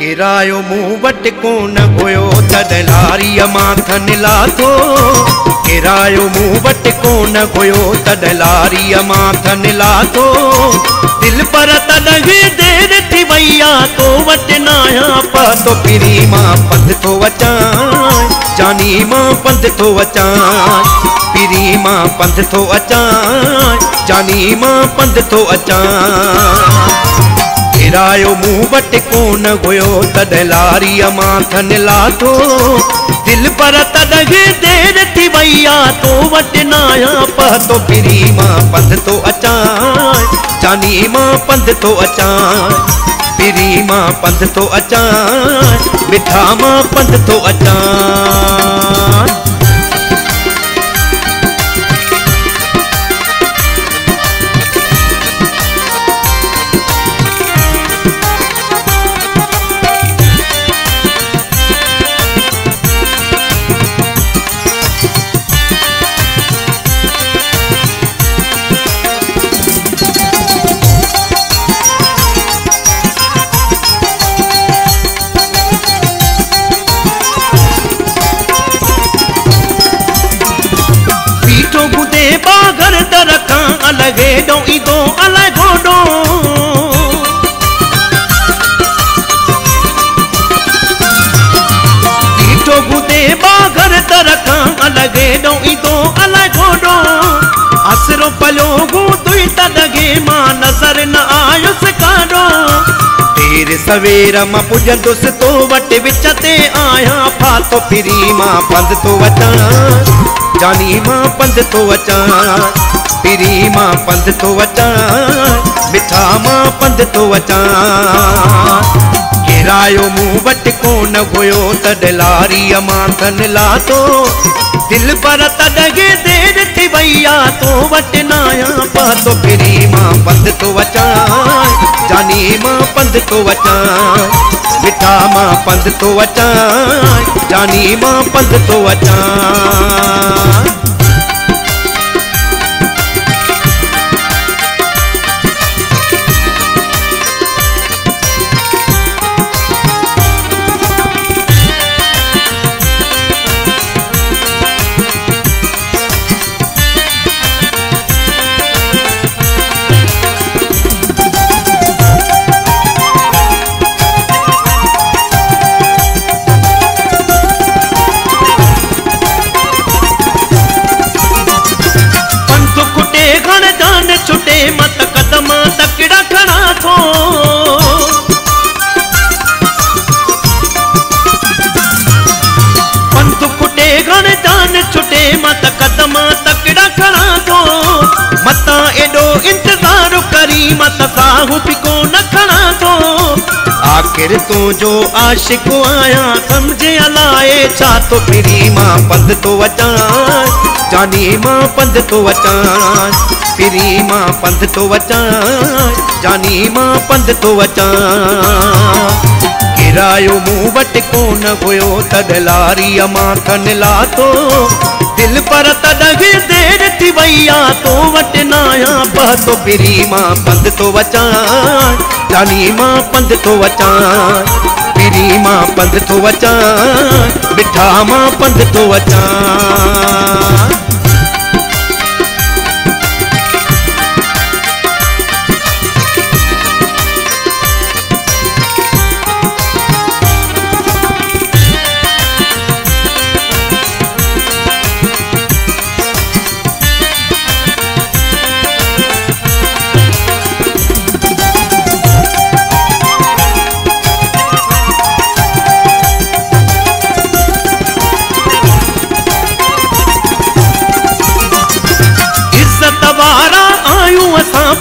किरायो मूं वटि कोन हुयो तॾहिं लारीअ माथन लाथो। किरायो मूं वटि कोन हुयो तॾहिं लारीअ माथन लाथो। दिल पर तॾहिं देर थी वई आ तो वटि न आहियां पतो पिरी मां पंध थो अचां। जानी मां पंध थो अचां। पिरी मां पंध थो अचां। जानी मां पंध थो अचां। किरायो मूं वटि कोन हुयो तॾहिं लारीअ माथन लाथो। दिल पर तॾहिं देर थी वई आ तो वटि न आहियां पतो पिरी मां पंध थो अचां। जानी मां पंध थो अचां। पिरी मां पंध थो अचां। मिठा मां पंध थो अचां। बागर दरखा अलगे दो इदो अलग घोडो। ईटो गुदे बागर दरखा अलगे दो इदो अलग घोडो। असरो पलो गु तुई तदगे मां नजर न आयुस काडो। देर सवेर मां पुजंदुसि तो वटि विच ते आहियां फातो फिरी मां पंध थो अचां। जानी मां पंध थो अचां। पिरी मां पंध थो अचां। मिठा मां पंध थो अचां। किरायो मूं वटि कोन हुयो तॾहिं लारीअ माथन लाथो। दिल पर तॾहिं देर थी वई आ तो वटि न आहियां पतो पिरी मां पंध थो अचां। जानी मां पंध थो अचां। मिठा मां पंध थो अचां। जानी मां पंध थो अचां। छुटे मत कदम तकड़ा खड़ा थो। पंथ कुटे घण जान छुटे मत कदम तकड़ा खड़ा थो। मता एडो इंतजार करी मत साहू पिको न खड़ा थो। आखिर तू जो आशिक आया समझे अलाए छा तो फिरी मां पंध थो अचां। जानी मां पंध थो अचां। पिरी मां पंध थो अचां। जानी मां पंध थो अचां। किरायो मूं वटि कोन हुयो तॾहिं लारीअ माथन लाथो। दिल पर तॾहिं देर थी वई आ तो वटि न आहियां पतो पिरी मां पंध थो अचां। जानी मां पंध थो अचां। पिरी मां पंध थो अचां। मिठा मां पंध थो अचां।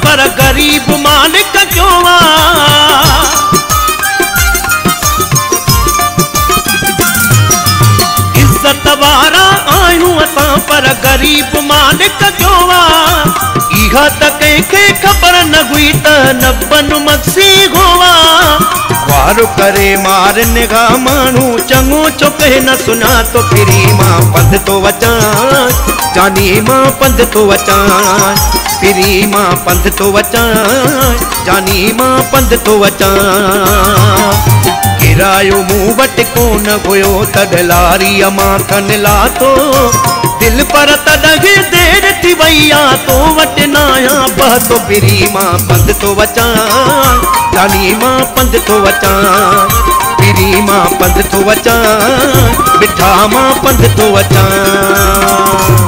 पर गरीब मालिक क्यों आ। इज्जत वारा आयूं असां पर गरीब मालिक क्यों आ। इहा त कंहिंखे ख़बर न हुई त नबन मक्सी गोवा। वारो करे मार निगाह माण्हू चङो चुके न सुञा तो फिरी मां पंध थो अचां। जानी मां पंध थो अचां। पिरी मां पंध थो अचां। जानी मां पंध थो अचां। किरायो मूं वटि कोन हुयो तॾहिं लारीअ मां थन लाथो दिल पर तॾहिं देर थी वई आ तो वटि न आहियां पतो पिरी मां पंध तो वचां लाली मां पंध तो वचां पिरी मां पंध तो वचां मिठा मां पंध तो वचां।